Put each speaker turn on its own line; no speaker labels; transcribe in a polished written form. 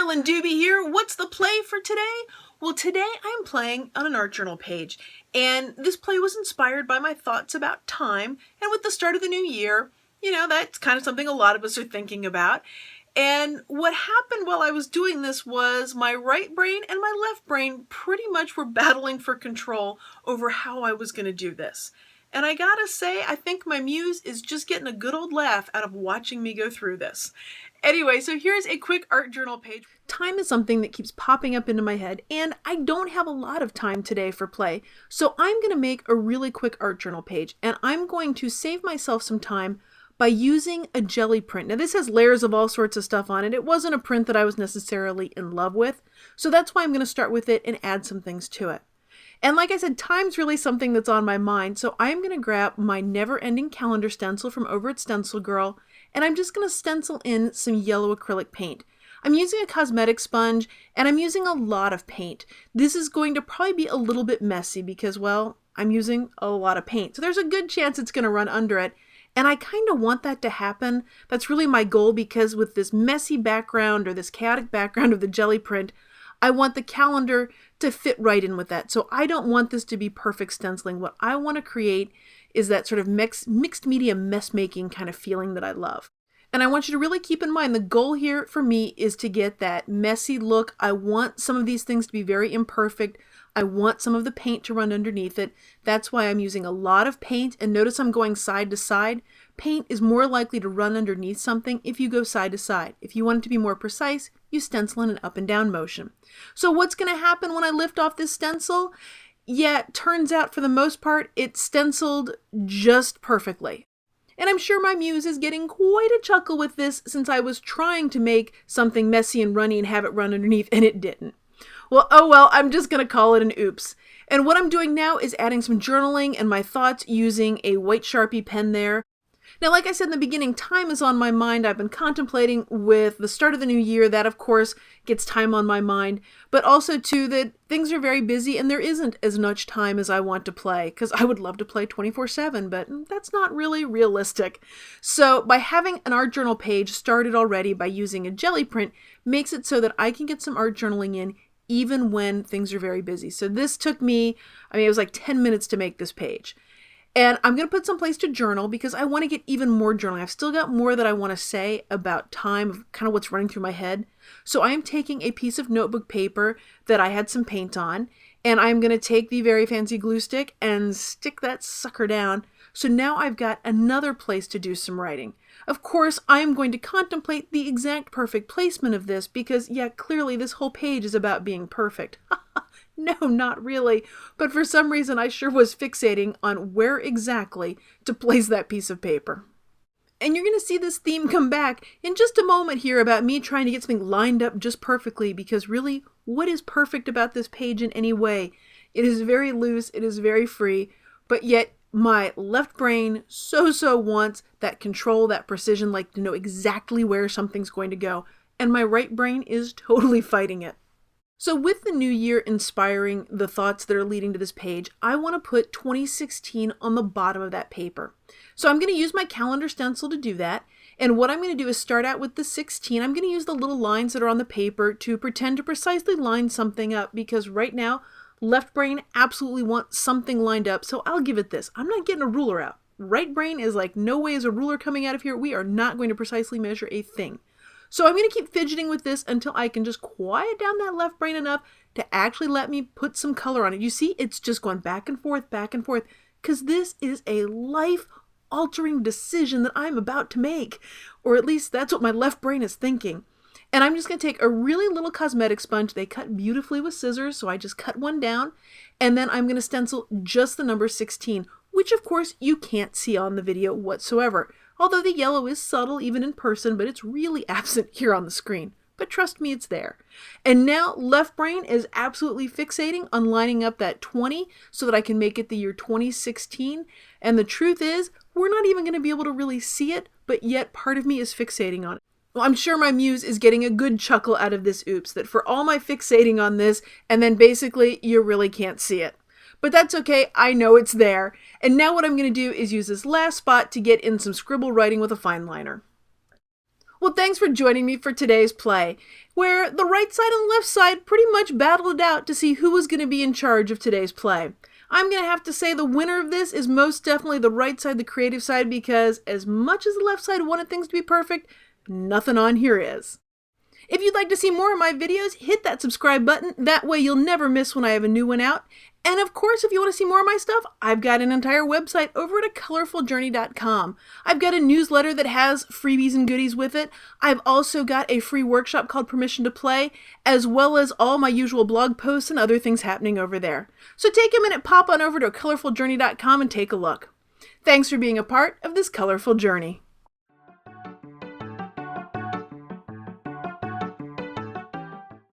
Carolyn Dube here. What's the play for today? Well, today I'm playing on an art journal page, and this play was inspired by my thoughts about time, and with the start of the new year, that's kind of something a lot of us are thinking about. And what happened while I was doing this was my right brain and my left brain pretty much were battling for control over how I was going to do this. And I gotta say, I think my muse is just getting a good old laugh out of watching me go through this. Anyway, so here's a quick art journal page. Time is something that keeps popping up into my head, and I don't have a lot of time today for play. So I'm going to make a really quick art journal page, and I'm going to save myself some time by using a jelly print. Now this has layers of all sorts of stuff on it. It wasn't a print that I was necessarily in love with, so that's why I'm going to start with it and add some things to it. And like I said, time's really something that's on my mind, so I'm going to grab my never-ending calendar stencil from over at Stencil Girl, and I'm just going to stencil in some yellow acrylic paint. I'm using a cosmetic sponge, and I'm using a lot of paint. This is going to probably be a little bit messy because, well, I'm using a lot of paint, so there's a good chance it's going to run under it. And I kind of want that to happen. That's really my goal, because with this messy background or this chaotic background of the jelly print, I want the calendar to fit right in with that. So I don't want this to be perfect stenciling. What I want to create is that sort of mixed media mess making kind of feeling that I love. And I want you to really keep in mind the goal here for me is to get that messy look. I want some of these things to be very imperfect. I want some of the paint to run underneath it. That's why I'm using a lot of paint, and notice I'm going side to side. Paint is more likely to run underneath something if you go side to side. If you want it to be more precise, you stencil in an up and down motion. So what's going to happen when I lift off this stencil? Yeah, it turns out for the most part, it's stenciled just perfectly. And I'm sure my muse is getting quite a chuckle with this, since I was trying to make something messy and runny and have it run underneath, and it didn't. Well, oh well, I'm just going to call it an oops. And what I'm doing now is adding some journaling and my thoughts using a white Sharpie pen there. Now, like I said in the beginning, time is on my mind. I've been contemplating with the start of the new year. That, of course, gets time on my mind. But also, too, that things are very busy and there isn't as much time as I want to play, because I would love to play 24/7, but that's not really realistic. So by having an art journal page started already by using a jelly print makes it so that I can get some art journaling in even when things are very busy. So this took me, it was like 10 minutes to make this page. And I'm going to put some place to journal because I want to get even more journaling. I've still got more that I want to say about time, of kind of what's running through my head. So I am taking a piece of notebook paper that I had some paint on, and I'm going to take the very fancy glue stick and stick that sucker down. So now I've got another place to do some writing. Of course, I am going to contemplate the exact perfect placement of this because, yeah, clearly this whole page is about being perfect. No, not really. But for some reason, I sure was fixating on where exactly to place that piece of paper. And you're going to see this theme come back in just a moment here about me trying to get something lined up just perfectly, because really, what is perfect about this page in any way? It is very loose, it is very free, but yet my left brain so wants that control, that precision, like to know exactly where something's going to go, and my right brain is totally fighting it. So with the new year inspiring the thoughts that are leading to this page, I want to put 2016 on the bottom of that paper. So I'm going to use my calendar stencil to do that. And what I'm going to do is start out with the 16. I'm going to use the little lines that are on the paper to pretend to precisely line something up, because right now, left brain absolutely wants something lined up. So I'll give it this. I'm not getting a ruler out. Right brain is like, no way is a ruler coming out of here. We are not going to precisely measure a thing. So I'm going to keep fidgeting with this until I can just quiet down that left brain enough to actually let me put some color on it. You see, it's just going back and forth, because this is a life-altering decision that I'm about to make. Or at least that's what my left brain is thinking. And I'm just going to take a really little cosmetic sponge. They cut beautifully with scissors, so I just cut one down. And then I'm going to stencil just the number 16, which of course you can't see on the video whatsoever. Although the yellow is subtle even in person, but it's really absent here on the screen. But trust me, it's there. And now left brain is absolutely fixating on lining up that 20 so that I can make it the year 2016. And the truth is, we're not even going to be able to really see it, but yet part of me is fixating on it. Well, I'm sure my muse is getting a good chuckle out of this oops, that for all my fixating on this, and then basically you really can't see it. But that's okay, I know it's there. And now what I'm going to do is use this last spot to get in some scribble writing with a fine liner. Well, thanks for joining me for today's play, where the right side and left side pretty much battled it out to see who was going to be in charge of today's play. I'm going to have to say the winner of this is most definitely the right side, the creative side, because as much as the left side wanted things to be perfect, nothing on here is. If you'd like to see more of my videos, hit that subscribe button. That way you'll never miss when I have a new one out. And of course, if you want to see more of my stuff, I've got an entire website over at acolorfuljourney.com. I've got a newsletter that has freebies and goodies with it. I've also got a free workshop called Permission to Play, as well as all my usual blog posts and other things happening over there. So take a minute, pop on over to acolorfuljourney.com and take a look. Thanks for being a part of this colorful journey.